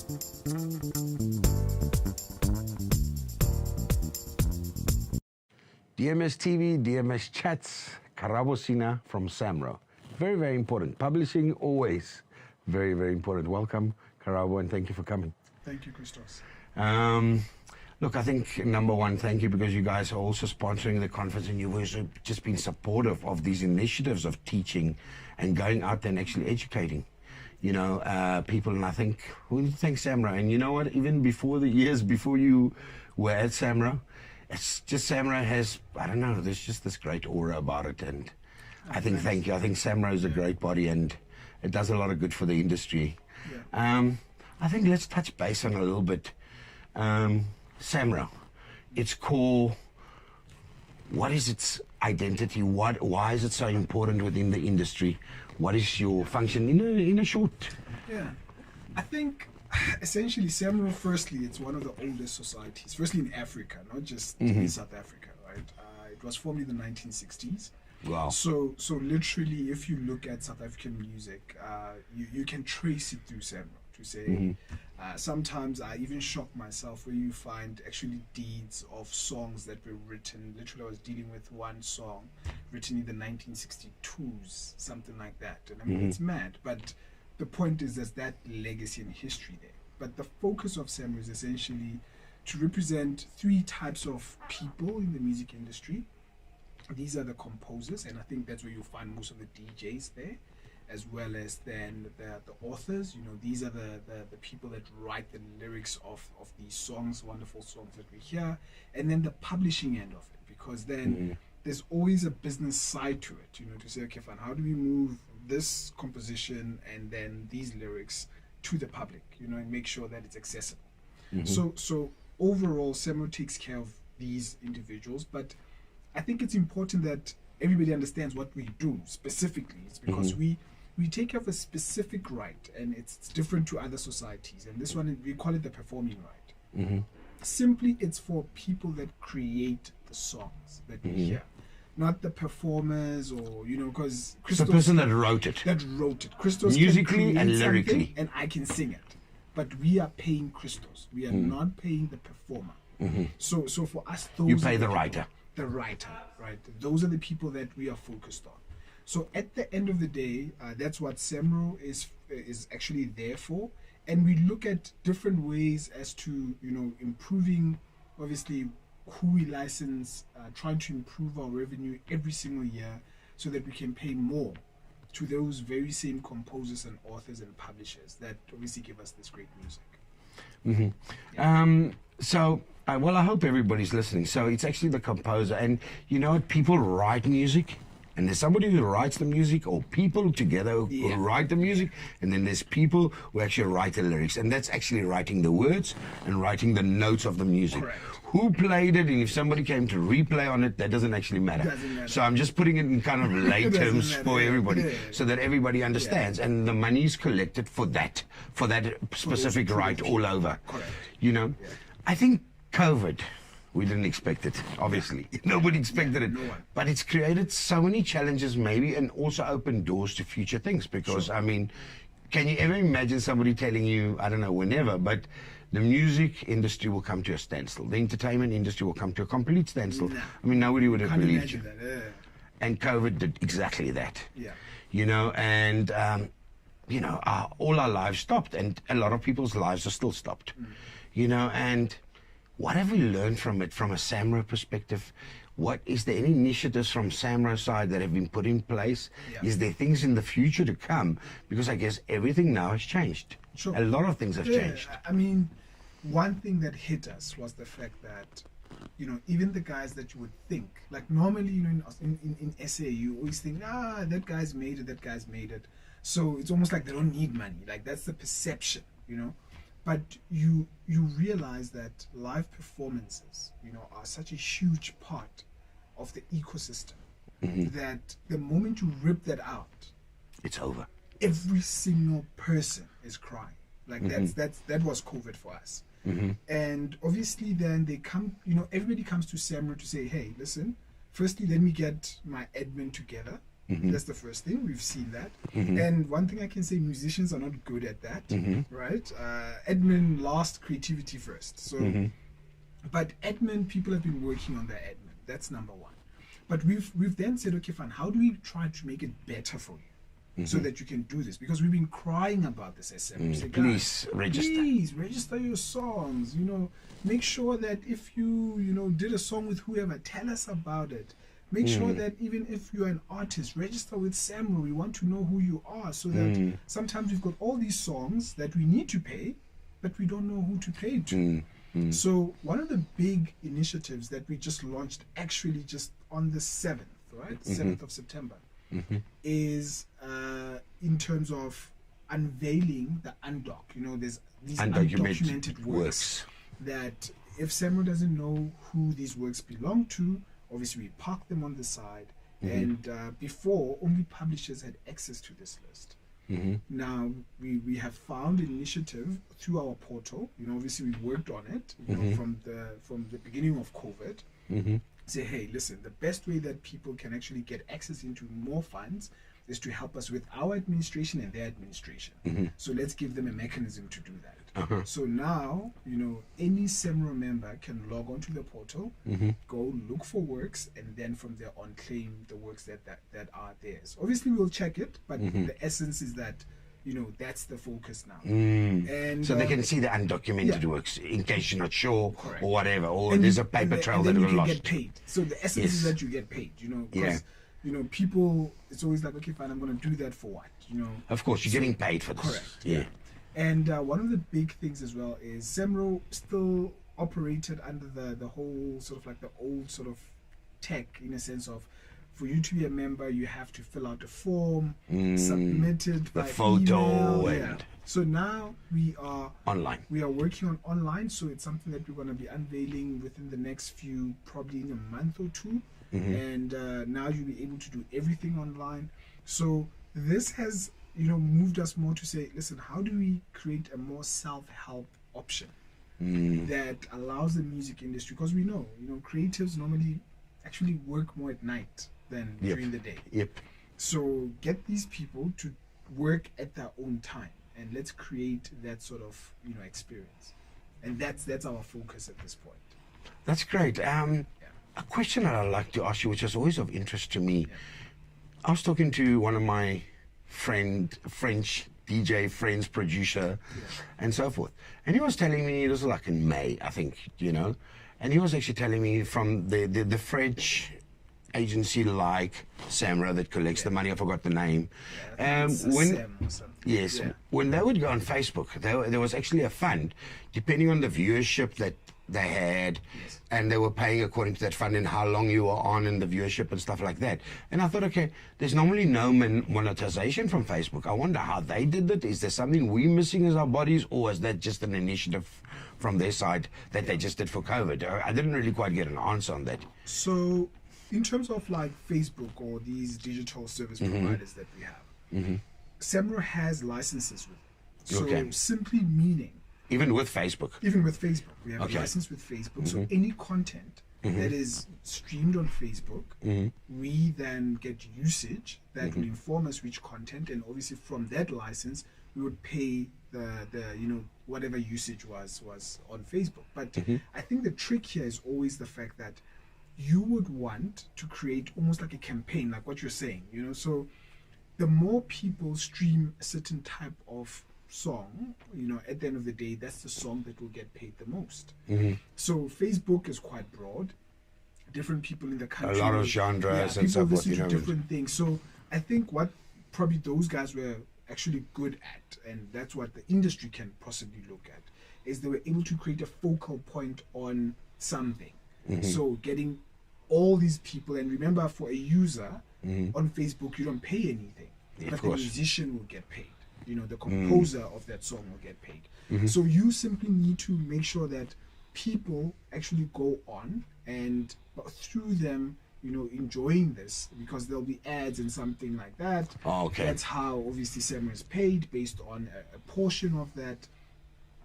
DMS TV, DMS Chats, Karabo Senna from Samro. Very, very important. Publishing always very, very important. Welcome, Karabo, and thank you for coming. Thank you, Christos. Look, I think number one, thank you, because you guys are also sponsoring the conference, and you've also just been supportive of these initiatives of teaching and going out there and actually educating, you know, people. And I think we need to thank Samro. And you know what? Even before the years before you were at Samro, it's just Samro has, I don't know, there's just this great aura about it. And I think, thank you. I think Samro is a great body, and it does a lot of good for the industry. Yeah. I think let's touch base on a little bit. Samro, its core, what is its identity? Why is it so important within the industry? What is your function in a short? Yeah, I think essentially Samro, firstly, it's one of the oldest societies, firstly in Africa, not just in South Africa, right? It was formed in the 1960s. Wow. So literally, if you look at South African music, you can trace it through Samro. To say, sometimes I even shock myself where you find actually deeds of songs that were written. Literally, I was dealing with one song written in the 1962s, something like that. And I mean, it's mad. But the point is, there's that legacy and history there. But the focus of Samro is essentially to represent three types of people in the music industry. These are the composers, and I think that's where you'll find most of the DJs there, as well as then the authors. You know, these are the people that write the lyrics of these songs, wonderful songs that we hear, and then the publishing end of it, because then there's always a business side to it, you know, to say, okay, fine, how do we move this composition and then these lyrics to the public, you know, and make sure that it's accessible. So overall, Samro takes care of these individuals, but I think it's important that everybody understands what we do specifically. It's because we take care of a specific right, and it's different to other societies. And this one, we call it the performing right. Simply, it's for people that create the songs that we hear, not the performers, or, you know, because the person that wrote it. Christos musically and lyrically, and I can sing it, but we are paying Christos. We are not paying the performer. So for us, those you pay the writer. The writer, right? Those are the people that we are focused on. So at the end of the day, that's what Samro is actually there for. And we look at different ways as to, you know, improving, obviously, who we license, trying to improve our revenue every single year so that we can pay more to those very same composers and authors and publishers that obviously give us this great music. So, well, I hope everybody's listening. So it's actually the composer. And you know what? People write music, and there's somebody who writes the music, or people together who write the music, and then there's people who actually write the lyrics. And that's actually writing the words and writing the notes of the music. Correct. Who played it, and if somebody came to replay on it, that doesn't actually matter. So I'm just putting it in kind of lay terms for everybody, so that everybody understands. And the money is collected for that specific right all over. Correct. You know, I think COVID, we didn't expect it, obviously. Nobody expected it. No one. But it's created so many challenges, maybe, and also opened doors to future things. Because, I mean, can you ever imagine somebody telling you, I don't know, whenever, but the music industry will come to a standstill. The entertainment industry will come to a complete standstill. No. I mean, nobody would have believed you. That. And COVID did exactly that. Yeah. You know, and, you know, all our lives stopped, and a lot of people's lives are still stopped. You know, and what have we learned from it, from a Samro perspective? What is there any initiatives from Samro side that have been put in place? Is there things in the future to come? Because I guess everything now has changed. Sure. A lot of things have changed. I mean, one thing that hit us was the fact that, you know, even the guys that you would think, like normally, you know, in SA, you always think, that guy's made it. So it's almost like they don't need money. Like, that's the perception, you know. But you realize that live performances, you know, are such a huge part of the ecosystem that the moment you rip that out, it's over. Every single person is crying. Like that was COVID for us. And obviously then they come, you know, everybody comes to Samro to say, hey, listen, firstly, let me get my admin together. That's the first thing. We've seen that. And one thing I can say, musicians are not good at that, right? Admin last, creativity first. So, but admin, people have been working on their admin. That's number one. But we've then said, okay, fine, how do we try to make it better for you? So that you can do this, because we've been crying about this SM. Please register. Please register your songs. Make sure that if you did a song with whoever, tell us about it. Make sure that even if you're an artist, register with Samro. We want to know who you are, so that sometimes we've got all these songs that we need to pay, but we don't know who to pay to. So one of the big initiatives that we just launched, actually just on the 7th, right? 7th of September. Is in terms of unveiling the undoc. There's these undocumented works that if Samro doesn't know who these works belong to, obviously we park them on the side. And before, only publishers had access to this list. Now we have found an initiative through our portal. Obviously we worked on it from the beginning of COVID. Say, hey, listen, the best way that people can actually get access into more funds is to help us with our administration and their administration. So let's give them a mechanism to do that. So now, any Samro member can log onto the portal, go look for works, and then from there on claim the works that are theirs. Obviously, we'll check it, but the essence is that that's the focus now. And so they can see the undocumented works in case you're not sure, correct, or whatever, or there's a paper trail that will lost. Get paid. So the essence is that you get paid. Because people, it's always like, okay, fine, I'm going to do that for what? Of course, you're getting paid for this. Correct. Yeah. And one of the big things as well is Samro still operated under the whole sort of like the old sort of tech, in a sense of, for you to be a member, you have to fill out a form, submit it by photo, email. and So now we are online. We are working on online, so it's something that we're going to be unveiling within the next few, probably in a month or two. And now you'll be able to do everything online. So this has moved us more to say, listen, how do we create a more self-help option that allows the music industry, because we know creatives normally actually work more at night than during the day. So get these people to work at their own time, and let's create that sort of experience. And that's our focus at this point. That's great. A question that I'd like to ask you, which is always of interest to me. I was talking to one of my French DJ friends, producer, and so forth, and he was telling me, it was like in May, I think, and he was actually telling me from the French agency like Samro that collects the money. I forgot the name. When they would go on Facebook, there was actually a fund, depending on the viewership that they had, and they were paying according to that fund and how long you were on and the viewership and stuff like that. And I thought, okay, there's normally no monetization from Facebook. I wonder how they did it. Is there something we're missing as our bodies, or is that just an initiative from their side that they just did for COVID? I didn't really quite get an answer on that. So in terms of like Facebook or these digital service providers that we have, Samro has licenses with them. So simply meaning, even with Facebook, we have a license with Facebook. So any content that is streamed on Facebook, we then get usage that will inform us which content, and obviously from that license we would pay the whatever usage was on Facebook. But I think the trick here is always the fact that you would want to create almost like a campaign, like what you're saying, so the more people stream a certain type of song, at the end of the day, that's the song that will get paid the most. So Facebook is quite broad. Different people in the country, a lot of genres and so forth, different things. So I think what probably those guys were actually good at, and that's what the industry can possibly look at, is they were able to create a focal point on something. So getting all these people, and remember, for a user on Facebook, you don't pay anything, but the musician will get paid. The composer of that song will get paid. So you simply need to make sure that people actually go on, and through them, enjoying this, because there'll be ads and something like that. That's how obviously Samro is paid, based on a portion of that.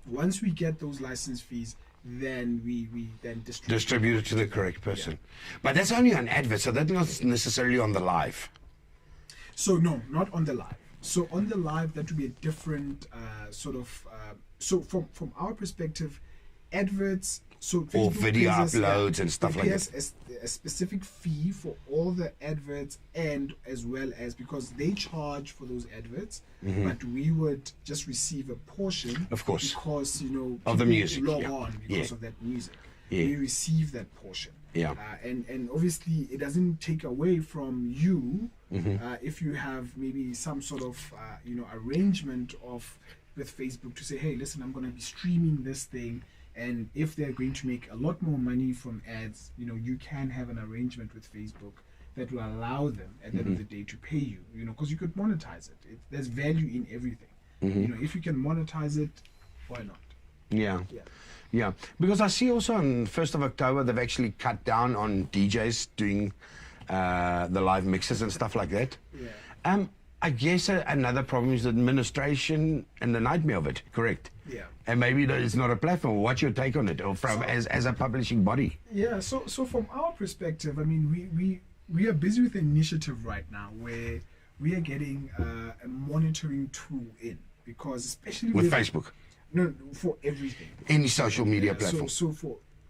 Once we get those license fees, then we then distribute it to the correct person. But that's only on advert, so that's not necessarily on the live. So no, not on the live. So on the live, that would be a different so from our perspective, adverts. So Or Facebook video pays us, uploads and stuff they like pay that. us a specific fee for all the adverts, and as well as because they charge for those adverts, but we would just receive a portion, Mm-hmm. Of course. because Of the people music, log yeah. on because Yeah. of that music. Yeah. We receive that portion. Yeah. And obviously it doesn't take away from you Mm-hmm. if you have maybe some sort of arrangement of with Facebook to say, hey, listen, I'm going to be streaming this thing, and if they're going to make a lot more money from ads, you can have an arrangement with Facebook that will allow them at the end of the day to pay you, because you could monetize it. There's value in everything. If you can monetize it, why not? Yeah. Yeah. Yeah, because I see also on 1st of October they've actually cut down on DJs doing the live mixes and stuff like that. Yeah. I guess another problem is the administration and the nightmare of it, correct? Yeah. And maybe it's not a platform. What's your take on it, or from as a publishing body? Yeah, so from our perspective, I mean, we are busy with an initiative right now where we are getting a monitoring tool in, because especially With Facebook, no, for everything. any social media Yeah, platform, So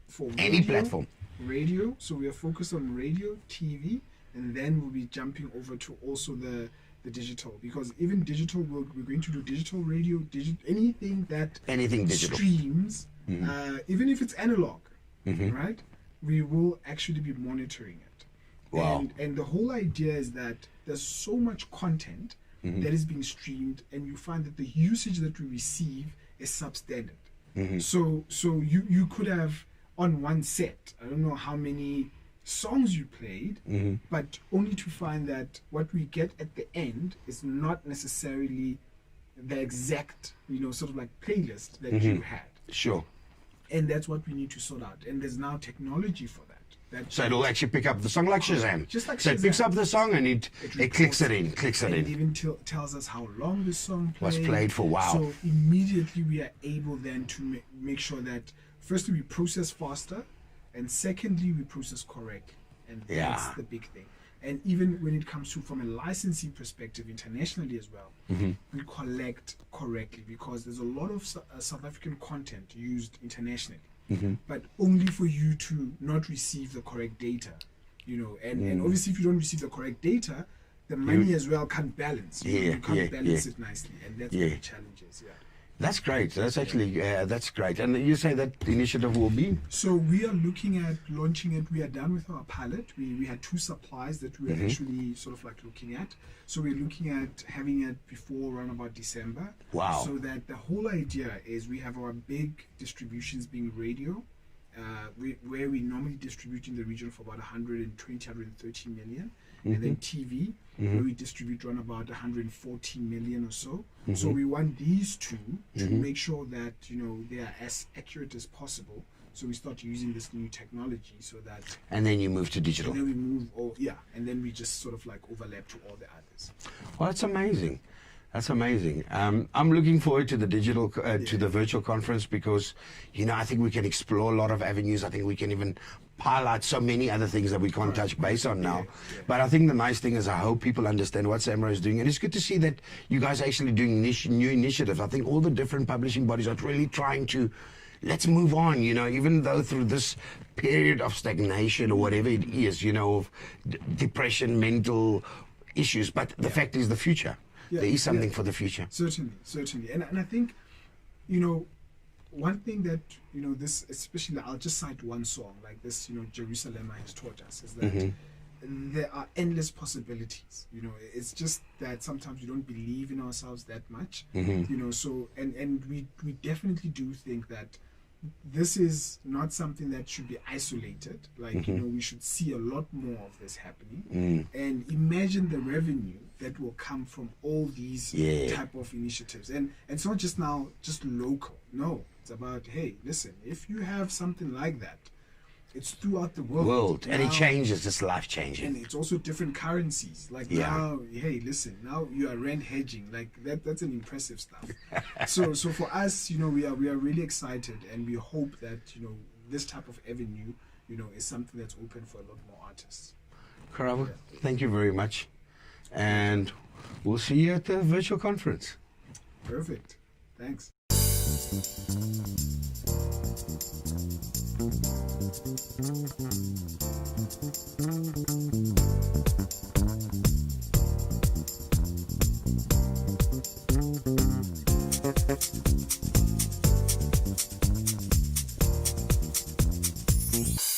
for any platform. radio. So we are focused on radio, TV, and then we'll be jumping over to also the digital, because even digital, we're going to do digital radio, anything that Anything digital. streams, even if it's analog, right? We will actually be monitoring it. Wow. And the whole idea is that there's so much content that is being streamed, and you find that the usage that we receive is substandard. So you could have on one set, I don't know how many songs you played, but only to find that what we get at the end is not necessarily the exact, sort of like playlist that you had. Sure. And that's what we need to sort out. And there's now technology for that. So it'll actually pick up the song like Shazam. Just like so it picks Shazam. up the song and it clicks it in, and it even tells us how long the song Was played. played for. Wow. So immediately we are able then to make sure that firstly we process faster, and secondly we process correctly. And that's Yeah. the big thing. And even when it comes to from a licensing perspective internationally as well, we collect correctly, because there's a lot of South African content used internationally, but only for you to not receive the correct data, and obviously if you don't receive the correct data, the money as well can't balance. You can't balance it nicely, and that's where the challenge is. Yeah. That's great. That's actually that's great. And you say that the initiative will be? So we are looking at launching it. We are done with our pilot. We had 2 supplies that we were actually sort of like looking at. So we're looking at having it before around about December. Wow. So that the whole idea is we have our big distributions being radio, where we normally distribute in the region of about 120, 130 million. And then TV, where we distribute around about 140 million or so. So we want these two to make sure that they are as accurate as possible. So we start using this new technology so that, And then you move to digital. and then we move, and then we just sort of like overlap to all the others. Well, that's amazing. That's amazing. I'm looking forward to the digital, to the virtual conference, because, I think we can explore a lot of avenues. I think we can even highlight so many other things that we can't touch base on now. But I think the nice thing is I hope people understand what Samro is doing. And it's good to see that you guys are actually doing new initiatives. I think all the different publishing bodies are really trying to, let's move on, even though through this period of stagnation or whatever it is, of depression, mental issues. But the fact is the future. There is something for the future. Certainly. And I think, one thing that, this, especially, I'll just cite one song like this, Jerusalem has taught us, is that there are endless possibilities. It's just that sometimes we don't believe in ourselves that much, so, and we definitely do think that this is not something that should be isolated. Like, we should see a lot more of this happening. And imagine the revenue that will come from all these type of initiatives. And it's not just now, just local. No, it's about, hey, listen, if you have something like that, it's throughout the world. And it changes, it's life changing. And it's also different currencies. Like now, hey, listen, now you are rand hedging. Like that's an impressive stuff. so for us, we are really excited, and we hope that, this type of avenue, is something that's open for a lot more artists. Karabo, thank you very much. and we'll see you at the virtual conference. Perfect. Thanks. Peace.